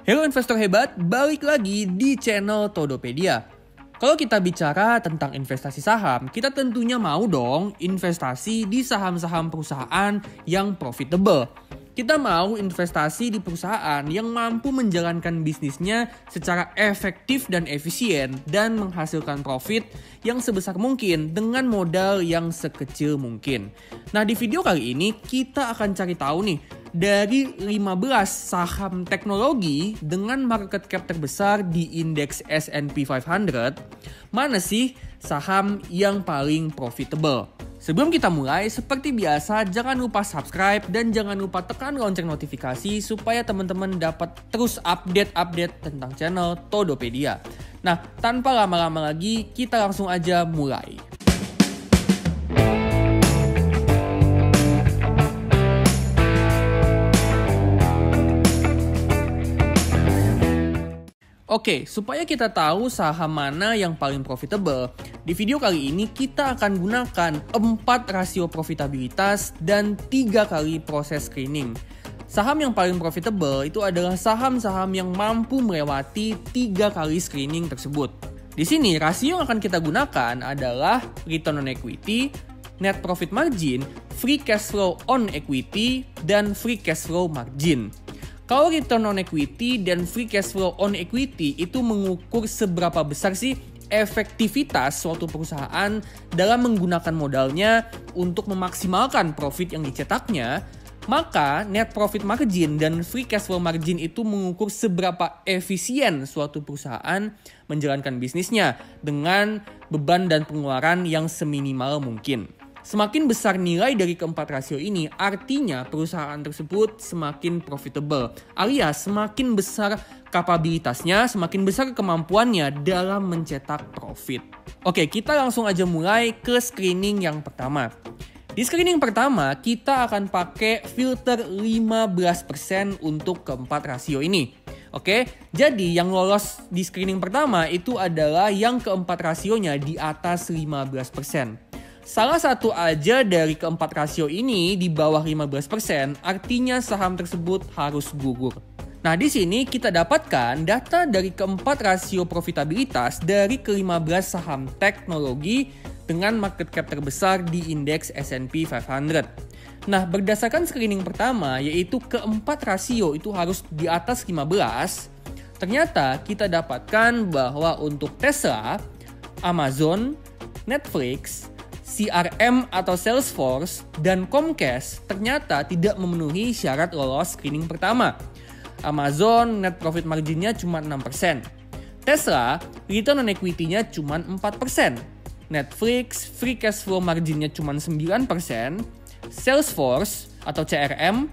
Halo investor hebat, balik lagi di channel Todopedia. Kalau kita bicara tentang investasi saham, kita tentunya mau dong investasi di saham-saham perusahaan yang profitable. Kita mau investasi di perusahaan yang mampu menjalankan bisnisnya secara efektif dan efisien dan menghasilkan profit yang sebesar mungkin dengan modal yang sekecil mungkin. Nah, di video kali ini kita akan cari tahu nih, dari 15 saham teknologi dengan market cap terbesar di indeks S&P 500, mana sih saham yang paling profitable? Sebelum kita mulai, seperti biasa, jangan lupa subscribe dan jangan lupa tekan lonceng notifikasi supaya teman-teman dapat terus update-update tentang channel Todopedia. Nah, tanpa lama-lama lagi, kita langsung aja mulai. Oke, supaya kita tahu saham mana yang paling profitable, di video kali ini kita akan gunakan 4 rasio profitabilitas dan 3 kali proses screening. Saham yang paling profitable itu adalah saham-saham yang mampu melewati 3 kali screening tersebut. Di sini rasio yang akan kita gunakan adalah return on equity, net profit margin, free cash flow on equity, dan free cash flow margin. Kalau return on equity dan free cash flow on equity itu mengukur seberapa besar sih efektivitas suatu perusahaan dalam menggunakan modalnya untuk memaksimalkan profit yang dicetaknya, maka net profit margin dan free cash flow margin itu mengukur seberapa efisien suatu perusahaan menjalankan bisnisnya dengan beban dan pengeluaran yang seminimal mungkin. Semakin besar nilai dari keempat rasio ini, artinya perusahaan tersebut semakin profitable, alias semakin besar kapabilitasnya, semakin besar kemampuannya dalam mencetak profit. Oke, kita langsung aja mulai ke screening yang pertama. Di screening pertama, kita akan pakai filter 15% untuk keempat rasio ini. Oke, jadi yang lolos di screening pertama itu adalah yang keempat rasionya di atas 15%. Salah satu aja dari keempat rasio ini di bawah 15%, artinya saham tersebut harus gugur. Nah, di sini kita dapatkan data dari keempat rasio profitabilitas dari ke-15 saham teknologi dengan market cap terbesar di indeks S&P 500. Nah, berdasarkan screening pertama, yaitu keempat rasio itu harus di atas 15, ternyata kita dapatkan bahwa untuk Tesla, Amazon, Netflix, CRM atau Salesforce, dan Comcast ternyata tidak memenuhi syarat lolos screening pertama. Amazon net profit marginnya cuma 6%. Tesla return on equity-nya cuma 4%. Netflix free cash flow marginnya cuma 9%. Salesforce atau CRM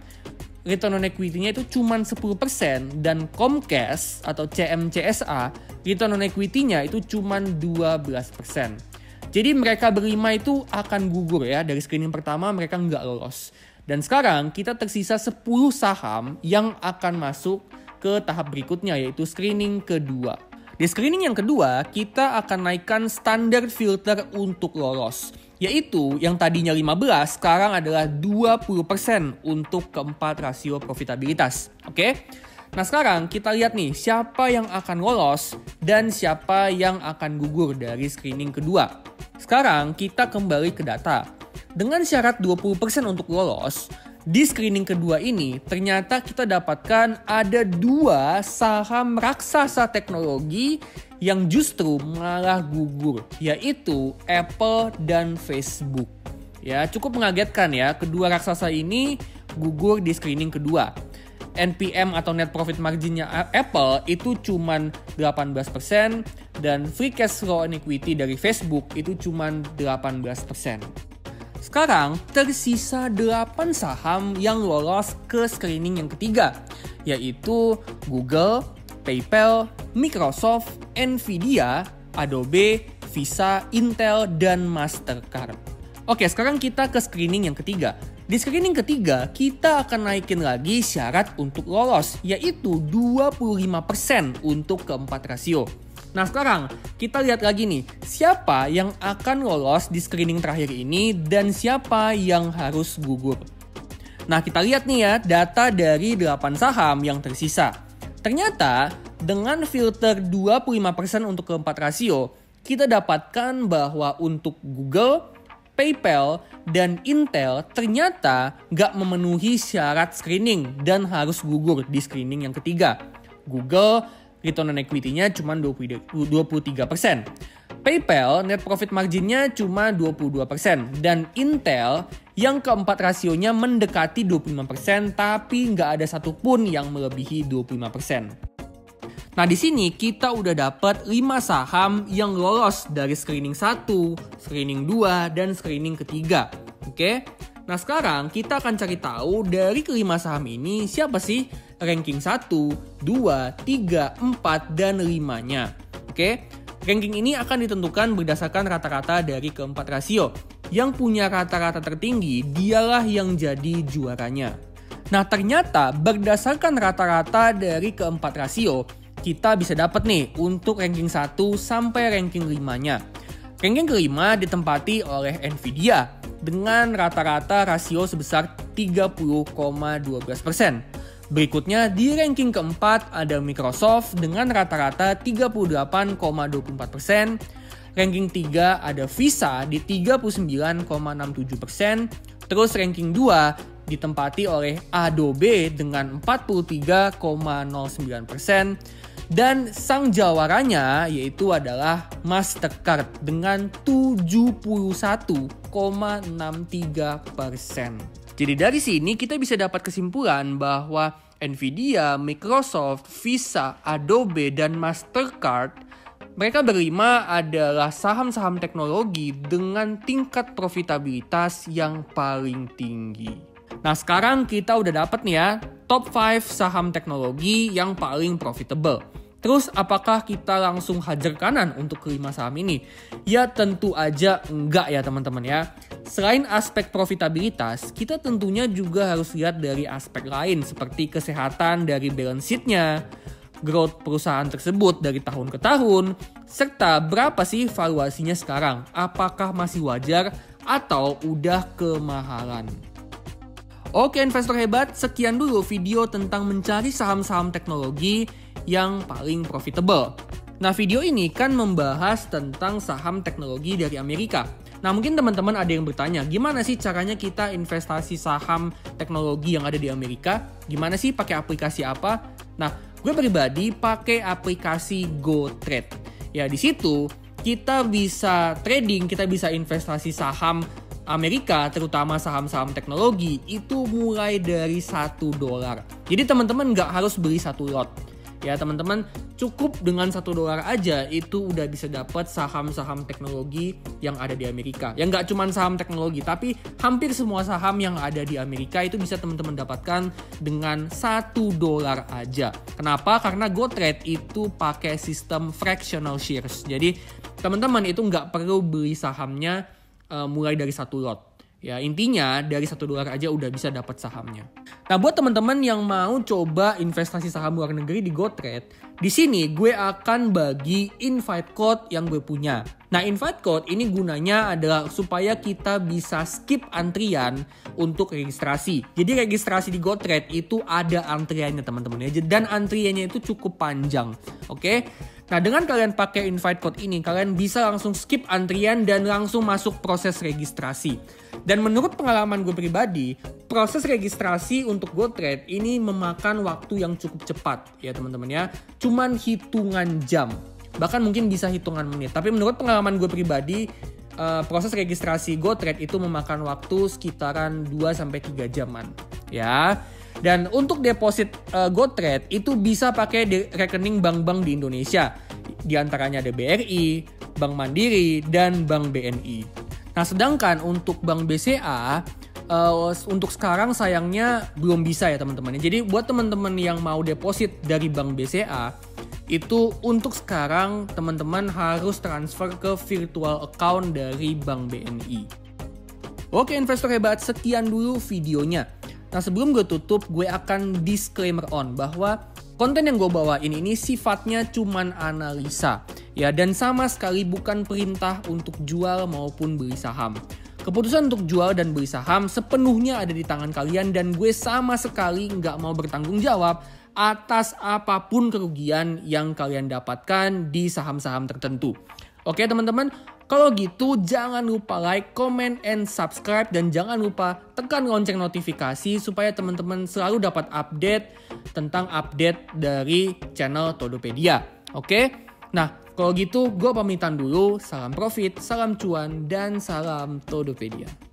return on equity-nya itu cuma 10%. Dan Comcast atau CMCSA return on equity-nya itu cuma 12%. Jadi mereka berlima itu akan gugur ya, dari screening pertama mereka nggak lolos. Dan sekarang kita tersisa 10 saham yang akan masuk ke tahap berikutnya, yaitu screening kedua. Di screening yang kedua, kita akan naikkan standar filter untuk lolos, yaitu yang tadinya 15, sekarang adalah 20% untuk keempat rasio profitabilitas. Oke? Nah, sekarang kita lihat nih siapa yang akan lolos dan siapa yang akan gugur dari screening kedua. Sekarang kita kembali ke data. Dengan syarat 20% untuk lolos, di screening kedua ini ternyata kita dapatkan ada 2 saham raksasa teknologi yang justru malah gugur, yaitu Apple dan Facebook. Ya, cukup mengagetkan ya, kedua raksasa ini gugur di screening kedua. NPM atau net profit marginnya Apple itu cuman 18% dan free cash flow on equity dari Facebook itu cuman 18%. Sekarang tersisa 8 saham yang lolos ke screening yang ketiga, yaitu Google, PayPal, Microsoft, Nvidia, Adobe, Visa, Intel, dan Mastercard. Oke, sekarang kita ke screening yang ketiga. Di screening ketiga, kita akan naikin lagi syarat untuk lolos, yaitu 25% untuk keempat rasio. Nah, sekarang kita lihat lagi nih, siapa yang akan lolos di screening terakhir ini dan siapa yang harus gugur. Nah, kita lihat nih ya, data dari 8 saham yang tersisa. Ternyata dengan filter 25% untuk keempat rasio, kita dapatkan bahwa untuk Google, PayPal, dan Intel ternyata nggak memenuhi syarat screening dan harus gugur di screening yang ketiga. Google, return on equity-nya cuma 23%. PayPal, net profit margin-nya cuma 22%. Dan Intel, yang keempat rasionya mendekati 25%, tapi nggak ada satupun yang melebihi 25%. Nah, di sini kita udah dapat 5 saham yang lolos dari screening 1, screening 2, dan screening ketiga. Oke? Nah, sekarang kita akan cari tahu dari kelima saham ini siapa sih ranking 1, 2, 3, 4, dan 5-nya. Oke? Ranking ini akan ditentukan berdasarkan rata-rata dari keempat rasio. Yang punya rata-rata tertinggi, dialah yang jadi juaranya. Nah, ternyata berdasarkan rata-rata dari keempat rasio, kita bisa dapat nih untuk ranking 1 sampai ranking 5-nya. Ranking kelima ditempati oleh Nvidia dengan rata-rata rasio sebesar 30,12%. Berikutnya di ranking keempat ada Microsoft dengan rata-rata 38,24%. Ranking 3 ada Visa di 39,67%. Terus ranking 2 ditempati oleh Adobe dengan 43,09%. Dan sang jawaranya yaitu adalah Mastercard dengan 71,63%. Jadi dari sini kita bisa dapat kesimpulan bahwa Nvidia, Microsoft, Visa, Adobe, dan Mastercard, mereka berlima adalah saham-saham teknologi dengan tingkat profitabilitas yang paling tinggi. Nah, sekarang kita udah dapat nih ya, top 5 saham teknologi yang paling profitable. Terus apakah kita langsung hajar kanan untuk kelima saham ini? Ya tentu aja enggak ya teman-teman ya. Selain aspek profitabilitas, kita tentunya juga harus lihat dari aspek lain seperti kesehatan dari balance sheet-nya, growth perusahaan tersebut dari tahun ke tahun, serta berapa sih valuasinya sekarang? Apakah masih wajar atau udah kemahalan? Oke investor hebat, sekian dulu video tentang mencari saham-saham teknologi yang paling profitable. Nah, video ini kan membahas tentang saham teknologi dari Amerika. Nah, mungkin teman-teman ada yang bertanya, gimana sih caranya kita investasi saham teknologi yang ada di Amerika? Gimana sih pakai aplikasi apa? Nah, gue pribadi pakai aplikasi GoTrade. Ya, di situ kita bisa trading, kita bisa investasi saham Amerika, terutama saham-saham teknologi, itu mulai dari $1. Jadi teman-teman nggak harus beli satu lot. Ya teman-teman, cukup dengan $1 aja itu udah bisa dapat saham-saham teknologi yang ada di Amerika. Yang nggak cuma saham teknologi, tapi hampir semua saham yang ada di Amerika itu bisa teman-teman dapatkan dengan $1 aja. Kenapa? Karena GoTrade itu pakai sistem fractional shares. Jadi teman-teman itu nggak perlu beli sahamnya mulai dari satu lot. Ya intinya dari $1 aja udah bisa dapat sahamnya. Nah buat teman-teman yang mau coba investasi saham luar negeri di GoTrade, di sini gue akan bagi invite code yang gue punya. Nah invite code ini gunanya adalah supaya kita bisa skip antrian untuk registrasi. Jadi registrasi di GoTrade itu ada antriannya teman-teman ya, dan antriannya itu cukup panjang. Oke? Nah dengan kalian pakai invite code ini, kalian bisa langsung skip antrian dan langsung masuk proses registrasi. Dan menurut pengalaman gue pribadi, proses registrasi untuk GoTrade ini memakan waktu yang cukup cepat ya teman-teman ya. Cuman hitungan jam, bahkan mungkin bisa hitungan menit. Tapi menurut pengalaman gue pribadi, proses registrasi GoTrade itu memakan waktu sekitaran 2-3 jaman ya. Dan untuk deposit GoTrade itu bisa pakai rekening bank-bank di Indonesia. Di antaranya ada BRI, Bank Mandiri, dan Bank BNI. Nah sedangkan untuk Bank BCA, untuk sekarang sayangnya belum bisa ya teman-teman. Jadi buat teman-teman yang mau deposit dari Bank BCA, itu untuk sekarang teman-teman harus transfer ke virtual account dari Bank BNI. Oke investor hebat, sekian dulu videonya. Nah sebelum gue tutup, gue akan disclaimer on bahwa konten yang gue bawain ini sifatnya cuman analisa ya, dan sama sekali bukan perintah untuk jual maupun beli saham. Keputusan untuk jual dan beli saham sepenuhnya ada di tangan kalian, dan gue sama sekali nggak mau bertanggung jawab atas apapun kerugian yang kalian dapatkan di saham-saham tertentu. Oke teman-teman, kalau gitu jangan lupa like, comment, and subscribe. Dan jangan lupa tekan lonceng notifikasi supaya teman-teman selalu dapat update tentang update dari channel Todopedia. Oke, nah kalau gitu gue pamitan dulu. Salam profit, salam cuan, dan salam Todopedia.